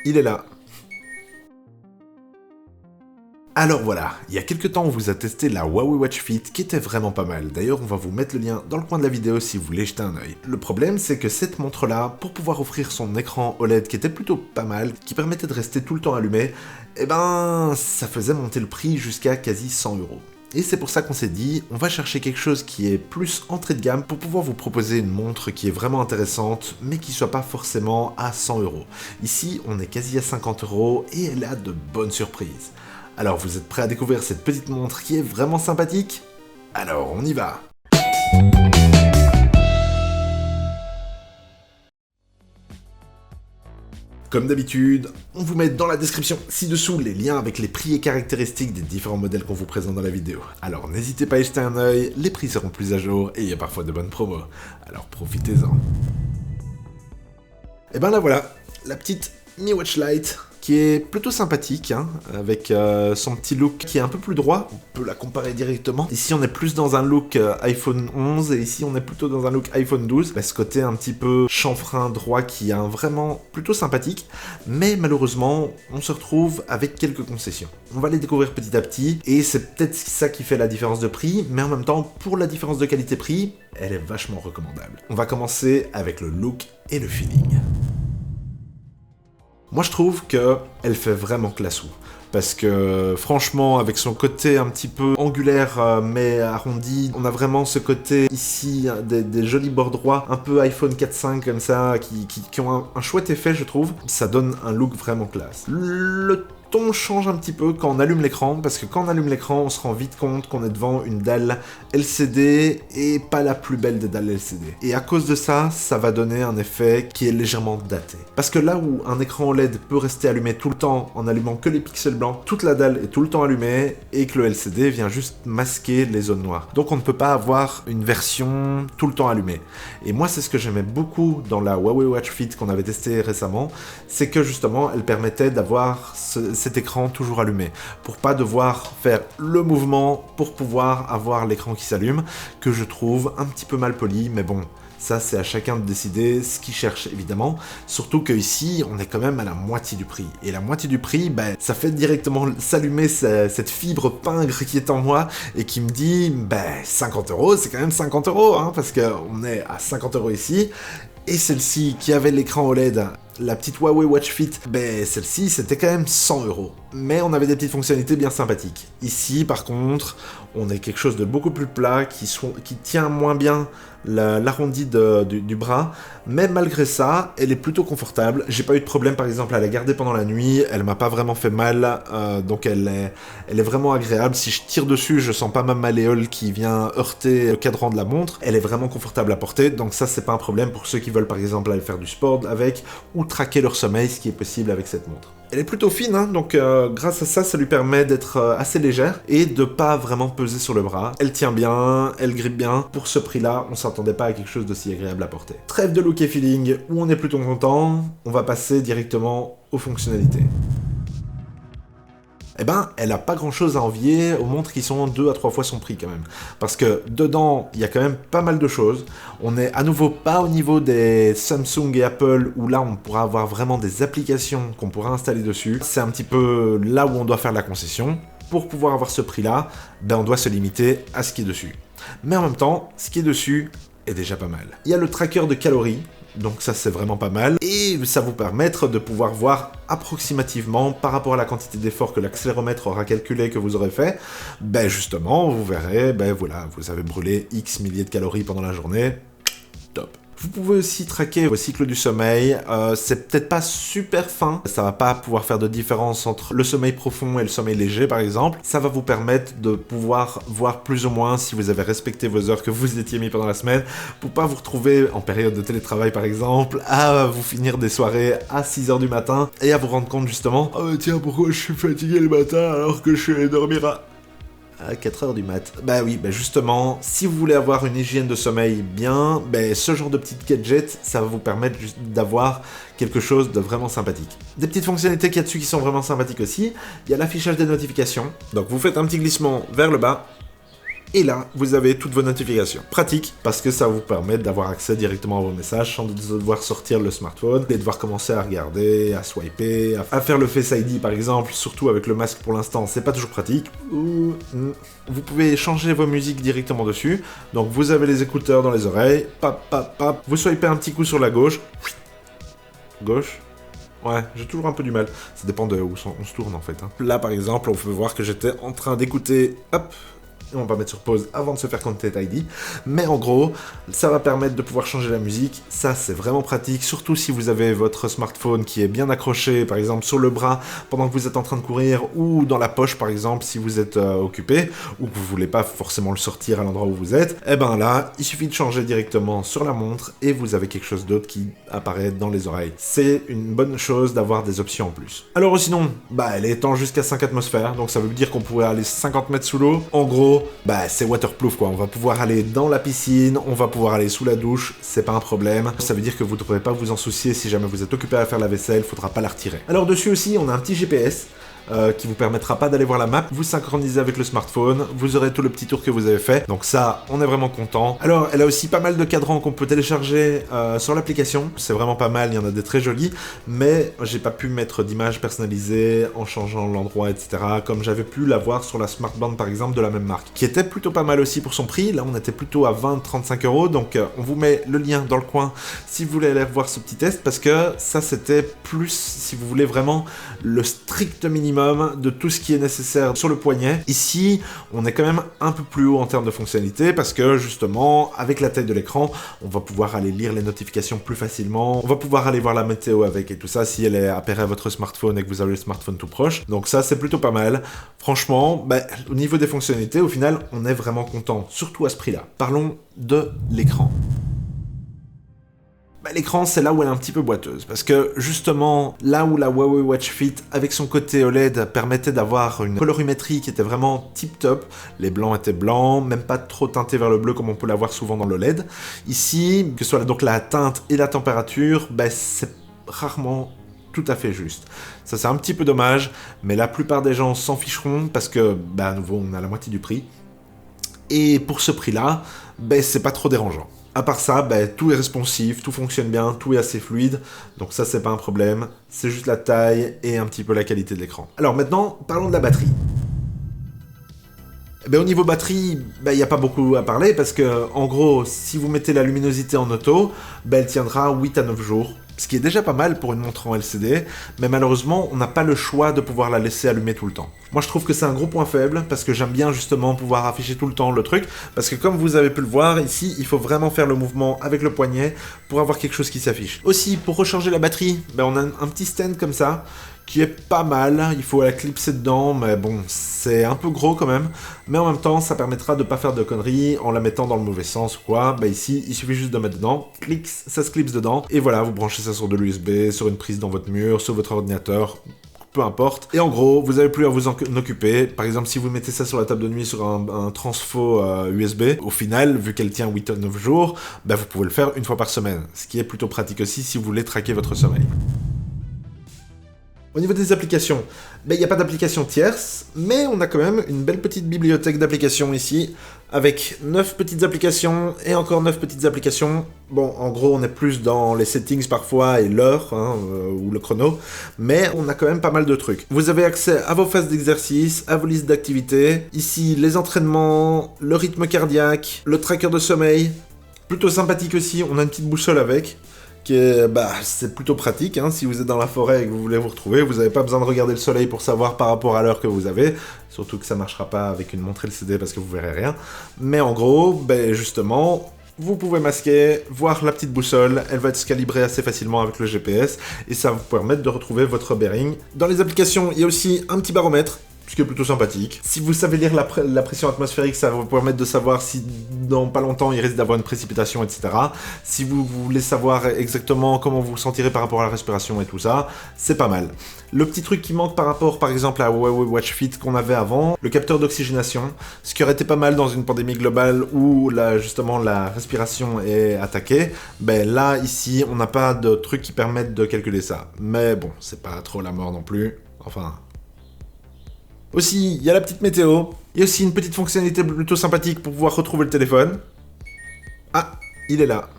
il est là. Alors voilà, il y a quelques temps on vous a testé la Huawei Watch Fit qui était vraiment pas mal. D'ailleurs on va vous mettre le lien dans le coin de la vidéo si vous voulez jeter un œil. Le problème c'est que cette montre là, pour pouvoir offrir son écran OLED qui était plutôt pas mal, qui permettait de rester tout le temps allumé, eh ben ça faisait monter le prix jusqu'à quasi 100 €. Et c'est pour ça qu'on s'est dit, on va chercher quelque chose qui est plus entrée de gamme pour pouvoir vous proposer une montre qui est vraiment intéressante, mais qui soit pas forcément à 100 €. Ici, on est quasi à 50 € et elle a de bonnes surprises. Alors, vous êtes prêts à découvrir cette petite montre qui est vraiment sympathique? Alors, on y va! Comme d'habitude, on vous met dans la description ci-dessous les liens avec les prix et caractéristiques des différents modèles qu'on vous présente dans la vidéo. Alors n'hésitez pas à y jeter un œil, les prix seront plus à jour et il y a parfois de bonnes promos. Alors profitez-en. Et ben là voilà, la petite Mi Watch Lite qui est plutôt sympathique, hein, avec son petit look qui est un peu plus droit, on peut la comparer directement. Ici on est plus dans un look iPhone 11 et ici on est plutôt dans un look iPhone 12. Ce côté un petit peu chanfrein droit qui est vraiment plutôt sympathique, mais malheureusement on se retrouve avec quelques concessions. On va les découvrir petit à petit et c'est peut-être ça qui fait la différence de prix, mais en même temps pour la différence de qualité-prix, elle est vachement recommandable. On va commencer avec le look et le feeling. Moi je trouve qu'elle fait vraiment classou, parce que franchement avec son côté un petit peu angulaire mais arrondi, on a vraiment ce côté ici, des jolis bords droits, un peu iPhone 4.5 comme ça, qui ont un chouette effet je trouve, ça donne un look vraiment classe. Le ton change un petit peu quand on allume l'écran, parce que quand on allume l'écran, on se rend vite compte qu'on est devant une dalle LCD et pas la plus belle des dalles LCD. Et à cause de ça, ça va donner un effet qui est légèrement daté. Parce que là où un écran OLED peut rester allumé tout le temps en allumant que les pixels blancs, toute la dalle est tout le temps allumée et que le LCD vient juste masquer les zones noires. Donc on ne peut pas avoir une version tout le temps allumée. Et moi c'est ce que j'aimais beaucoup dans la Huawei Watch Fit qu'on avait testé récemment, c'est que justement elle permettait d'avoir cet écran toujours allumé, pour pas devoir faire le mouvement pour pouvoir avoir l'écran qui s'allume, que je trouve un petit peu mal poli, mais bon, ça c'est à chacun de décider ce qu'il cherche évidemment, surtout que ici on est quand même à la moitié du prix, et la moitié du prix, ben, ça fait directement s'allumer cette fibre pingre qui est en moi, et qui me dit, ben 50 € c'est quand même 50 €, hein, parce qu'on est à 50 € ici, et celle-ci qui avait l'écran OLED, la petite Huawei Watch Fit, ben celle-ci c'était quand même 100 €. Mais on avait des petites fonctionnalités bien sympathiques. Ici par contre, on a quelque chose de beaucoup plus plat, qui tient moins bien l'arrondi du bras, mais malgré ça, elle est plutôt confortable. J'ai pas eu de problème par exemple à la garder pendant la nuit, elle m'a pas vraiment fait mal, donc elle est vraiment agréable. Si je tire dessus, je sens pas ma malléole qui vient heurter le cadran de la montre. Elle est vraiment confortable à porter, donc ça c'est pas un problème pour ceux qui veulent par exemple aller faire du sport avec, ou traquer leur sommeil, ce qui est possible avec cette montre. Elle est plutôt fine, hein, donc grâce à ça, ça lui permet d'être assez légère et de pas vraiment peser sur le bras. Elle tient bien, elle grippe bien. Pour ce prix-là, on s'attendait pas à quelque chose d'aussi agréable à porter. Trêve de look et feeling, où on est plutôt content, on va passer directement aux fonctionnalités. Eh ben, elle a pas grand chose à envier aux montres qui sont 2 à 3 fois son prix quand même. Parce que dedans, il y a quand même pas mal de choses. On est à nouveau pas au niveau des Samsung et Apple, où là on pourra avoir vraiment des applications qu'on pourra installer dessus. C'est un petit peu là où on doit faire la concession. Pour pouvoir avoir ce prix-là, ben on doit se limiter à ce qui est dessus. Mais en même temps, ce qui est dessus est déjà pas mal. Il y a le tracker de calories, donc ça c'est vraiment pas mal, et ça vous permettre de pouvoir voir approximativement par rapport à la quantité d'effort que l'accéléromètre aura calculé que vous aurez fait, ben justement vous verrez, ben voilà, vous avez brûlé X milliers de calories pendant la journée, top. Vous pouvez aussi traquer vos cycles du sommeil, c'est peut-être pas super fin, ça va pas pouvoir faire de différence entre le sommeil profond et le sommeil léger par exemple, ça va vous permettre de pouvoir voir plus ou moins si vous avez respecté vos heures que vous étiez mis pendant la semaine, pour pas vous retrouver en période de télétravail par exemple, à vous finir des soirées à 6h du matin, et à vous rendre compte justement, oh tiens pourquoi je suis fatigué le matin alors que je suis allé dormir à 4h du mat. Bah oui, bah justement, si vous voulez avoir une hygiène de sommeil bien, bah ce genre de petites gadgets, ça va vous permettre d'avoir quelque chose de vraiment sympathique. Des petites fonctionnalités qu'il y a dessus qui sont vraiment sympathiques aussi, il y a l'affichage des notifications. Donc vous faites un petit glissement vers le bas, Et là, vous avez toutes vos notifications. Pratique, parce que ça vous permet d'avoir accès directement à vos messages sans devoir sortir le smartphone et devoir commencer à regarder, à swiper, à faire le Face ID par exemple, surtout avec le masque pour l'instant, c'est pas toujours pratique. Vous pouvez changer vos musiques directement dessus. Donc vous avez les écouteurs dans les oreilles, pap, vous swipez un petit coup sur la gauche. Gauche. Ouais, j'ai toujours un peu du mal. Ça dépend de où on se tourne en fait. Là par exemple, on peut voir que j'étais en train d'écouter, hop, on va mettre sur pause avant de se faire Content ID, mais en gros, ça va permettre de pouvoir changer la musique, ça c'est vraiment pratique, surtout si vous avez votre smartphone qui est bien accroché, par exemple sur le bras pendant que vous êtes en train de courir, ou dans la poche par exemple si vous êtes occupé, ou que vous voulez pas forcément le sortir à l'endroit où vous êtes, et ben là, il suffit de changer directement sur la montre, et vous avez quelque chose d'autre qui apparaît dans les oreilles. C'est une bonne chose d'avoir des options en plus. Alors sinon, elle étend jusqu'à 5 atmosphères, donc ça veut dire qu'on pourrait aller 50 mètres sous l'eau, en gros, c'est waterproof quoi, on va pouvoir aller dans la piscine, on va pouvoir aller sous la douche, c'est pas un problème. Ça veut dire que vous ne devrez pas vous en soucier si jamais vous êtes occupé à faire la vaisselle, faudra pas la retirer. Alors dessus aussi, on a un petit GPS, qui vous permettra pas d'aller voir la map, vous synchronisez avec le smartphone, vous aurez tout le petit tour que vous avez fait, donc ça, on est vraiment content. Alors, elle a aussi pas mal de cadrans qu'on peut télécharger sur l'application, c'est vraiment pas mal, il y en a des très jolis, mais j'ai pas pu mettre d'image personnalisée en changeant l'endroit, etc., comme j'avais pu l'avoir sur la Smartband par exemple de la même marque, qui était plutôt pas mal aussi pour son prix. Là on était plutôt à 20-35 €, donc on vous met le lien dans le coin si vous voulez aller voir ce petit test, parce que ça c'était plus, si vous voulez vraiment, le strict minimum de tout ce qui est nécessaire sur le poignet. Ici, on est quand même un peu plus haut en termes de fonctionnalité parce que justement, avec la taille de l'écran, on va pouvoir aller lire les notifications plus facilement, on va pouvoir aller voir la météo avec et tout ça si elle est appareille à votre smartphone et que vous avez le smartphone tout proche. Donc ça, c'est plutôt pas mal. Franchement, au niveau des fonctionnalités, au final, on est vraiment content, surtout à ce prix-là. Parlons de l'écran. L'écran, c'est là où elle est un petit peu boiteuse, parce que justement, là où la Huawei Watch Fit, avec son côté OLED, permettait d'avoir une colorimétrie qui était vraiment tip-top, les blancs étaient blancs, même pas trop teintés vers le bleu comme on peut l'avoir souvent dans l'OLED. Ici, que ce soit donc la teinte et la température, c'est rarement tout à fait juste. Ça c'est un petit peu dommage, mais la plupart des gens s'en ficheront, parce que, à nouveau, on a la moitié du prix. Et pour ce prix-là, c'est pas trop dérangeant. À part ça, tout est responsif, tout fonctionne bien, tout est assez fluide, donc ça c'est pas un problème, c'est juste la taille et un petit peu la qualité de l'écran. Alors maintenant, parlons de la batterie. Au niveau batterie, il n'y a pas beaucoup à parler, parce que, en gros, si vous mettez la luminosité en auto, elle tiendra 8 à 9 jours. Ce qui est déjà pas mal pour une montre en LCD, mais malheureusement, on n'a pas le choix de pouvoir la laisser allumer tout le temps. Moi, je trouve que c'est un gros point faible, parce que j'aime bien justement pouvoir afficher tout le temps le truc, parce que comme vous avez pu le voir, ici, il faut vraiment faire le mouvement avec le poignet pour avoir quelque chose qui s'affiche. Aussi, pour recharger la batterie, on a un petit stand comme ça, qui est pas mal, il faut la clipser dedans, mais bon, c'est un peu gros quand même, mais en même temps, ça permettra de pas faire de conneries en la mettant dans le mauvais sens ou quoi. Ici, il suffit juste de mettre dedans, clic, ça se clipse dedans, et voilà, vous branchez ça sur de l'USB, sur une prise dans votre mur, sur votre ordinateur, peu importe. Et en gros, vous n'avez plus à vous en occuper. Par exemple, si vous mettez ça sur la table de nuit sur un transfo USB, au final, vu qu'elle tient 8 à 9 jours, vous pouvez le faire une fois par semaine, ce qui est plutôt pratique aussi si vous voulez traquer votre sommeil. Au niveau des applications, il n'y a pas d'application tierce, mais on a quand même une belle petite bibliothèque d'applications ici, avec 9 petites applications et encore 9 petites applications. Bon, en gros, on est plus dans les settings parfois et l'heure, ou le chrono, mais on a quand même pas mal de trucs. Vous avez accès à vos phases d'exercice, à vos listes d'activités, ici les entraînements, le rythme cardiaque, le tracker de sommeil, plutôt sympathique aussi, on a une petite boussole avec. C'est plutôt pratique, si vous êtes dans la forêt et que vous voulez vous retrouver, vous n'avez pas besoin de regarder le soleil pour savoir par rapport à l'heure que vous avez, surtout que ça marchera pas avec une montre LCD parce que vous verrez rien, mais en gros, justement, vous pouvez masquer, voir la petite boussole, elle va être calibrée assez facilement avec le GPS, et ça va vous permettre de retrouver votre bearing. Dans les applications, il y a aussi un petit baromètre, ce qui est plutôt sympathique. Si vous savez lire la pression atmosphérique, ça va vous permettre de savoir si dans pas longtemps il risque d'avoir une précipitation, etc. Si vous voulez savoir exactement comment vous vous sentirez par rapport à la respiration et tout ça, c'est pas mal. Le petit truc qui manque par rapport, par exemple, à Huawei Watch Fit qu'on avait avant, le capteur d'oxygénation, ce qui aurait été pas mal dans une pandémie globale où justement la respiration est attaquée, là, ici, on n'a pas de trucs qui permettent de calculer ça. Mais bon, c'est pas trop la mort non plus. Enfin... Aussi, il y a la petite météo. Il y a aussi une petite fonctionnalité plutôt sympathique pour pouvoir retrouver le téléphone. Ah, il est là.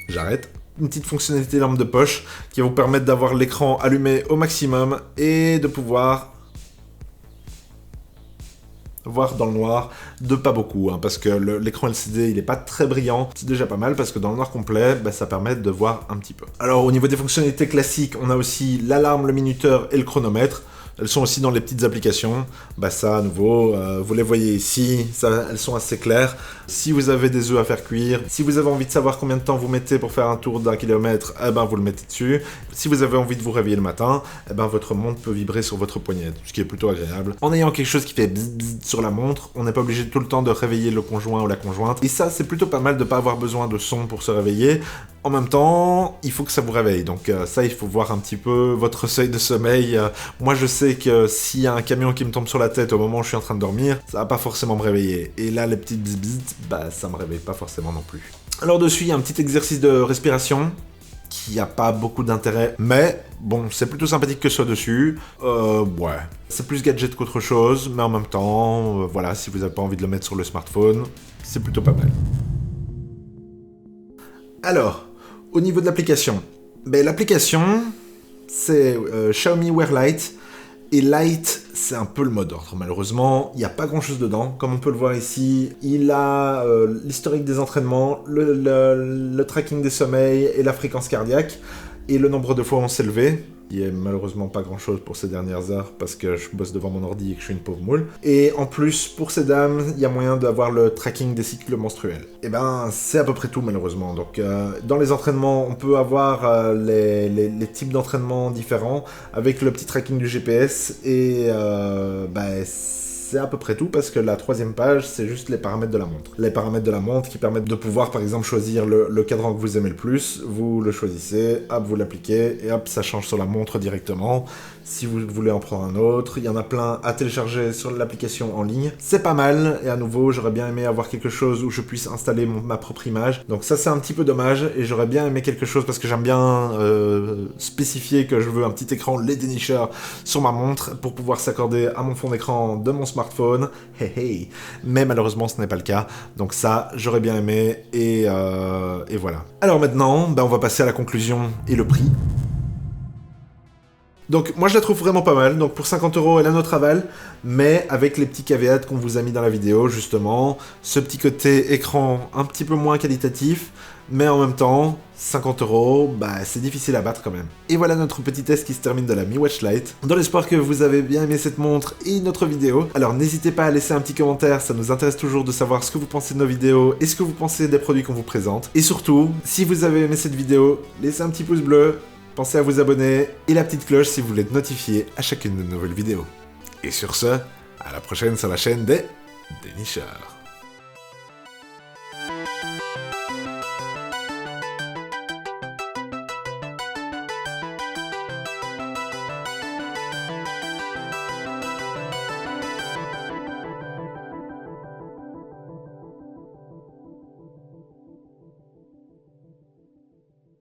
J'arrête. Une petite fonctionnalité lampe de poche qui va vous permettre d'avoir l'écran allumé au maximum et de pouvoir voir dans le noir de pas beaucoup, hein, parce que l'écran LCD il est pas très brillant, c'est déjà pas mal parce que dans le noir complet, ça permet de voir un petit peu. Alors au niveau des fonctionnalités classiques, on a aussi l'alarme, le minuteur et le chronomètre. Elles sont aussi dans les petites applications. Ça, à nouveau, vous les voyez ici, elles sont assez claires. Si vous avez des œufs à faire cuire, si vous avez envie de savoir combien de temps vous mettez pour faire un tour d'1 kilomètre, vous le mettez dessus. Si vous avez envie de vous réveiller le matin, votre montre peut vibrer sur votre poignet, ce qui est plutôt agréable. En ayant quelque chose qui fait bzz bzz sur la montre, on n'est pas obligé tout le temps de réveiller le conjoint ou la conjointe. Et ça, c'est plutôt pas mal de pas avoir besoin de son pour se réveiller. En même temps, il faut que ça vous réveille. Donc ça, il faut voir un petit peu votre seuil de sommeil. Moi, je sais que s'il y a un camion qui me tombe sur la tête au moment où je suis en train de dormir, ça va pas forcément me réveiller. Et là, les petits bzz bzz, ça me réveille pas forcément non plus. Alors dessus, il y a un petit exercice de respiration qui a pas beaucoup d'intérêt, mais bon, c'est plutôt sympathique que ce soit dessus. Ouais. C'est plus gadget qu'autre chose, mais en même temps, voilà, si vous n'avez pas envie de le mettre sur le smartphone, c'est plutôt pas mal. Alors, au niveau de l'application, l'application, c'est Xiaomi Wear Lite, et Lite, c'est un peu le mot d'ordre. Malheureusement, il n'y a pas grand-chose dedans. Comme on peut le voir ici, il a l'historique des entraînements, le tracking des sommeils et la fréquence cardiaque, et le nombre de fois où on s'est levé. Il n'y a malheureusement pas grand-chose pour ces dernières heures, parce que je bosse devant mon ordi et que je suis une pauvre moule. Et en plus, pour ces dames, il y a moyen d'avoir le tracking des cycles menstruels. Et c'est à peu près tout, malheureusement. Donc, dans les entraînements, on peut avoir les types d'entraînements différents, avec le petit tracking du GPS, et c'est à peu près tout, parce que la troisième page, c'est juste les paramètres de la montre. Les paramètres de la montre qui permettent de pouvoir, par exemple, choisir le cadran que vous aimez le plus. Vous le choisissez, hop, vous l'appliquez, et hop, ça change sur la montre directement. Si vous voulez en prendre un autre, il y en a plein à télécharger sur l'application en ligne. C'est pas mal, et à nouveau, j'aurais bien aimé avoir quelque chose où je puisse installer ma propre image. Donc ça, c'est un petit peu dommage, et j'aurais bien aimé quelque chose, parce que j'aime bien spécifier que je veux un petit écran LED dénicheur sur ma montre, pour pouvoir s'accorder à mon fond d'écran de mon smartphone. Hey. Mais malheureusement, ce n'est pas le cas. Donc ça, j'aurais bien aimé, et voilà. Alors maintenant, on va passer à la conclusion et le prix. Donc moi je la trouve vraiment pas mal, donc pour 50 €, elle a notre aval, mais avec les petits caveats qu'on vous a mis dans la vidéo, justement, ce petit côté écran un petit peu moins qualitatif, mais en même temps, 50 €, c'est difficile à battre quand même. Et voilà notre petit test qui se termine de la Mi Watch Lite, dans l'espoir que vous avez bien aimé cette montre et notre vidéo. Alors n'hésitez pas à laisser un petit commentaire, ça nous intéresse toujours de savoir ce que vous pensez de nos vidéos et ce que vous pensez des produits qu'on vous présente. Et surtout, si vous avez aimé cette vidéo, laissez un petit pouce bleu, pensez à vous abonner et la petite cloche si vous voulez être notifié à chacune de nos nouvelles vidéos. Et sur ce, à la prochaine sur la chaîne des Dénicheurs.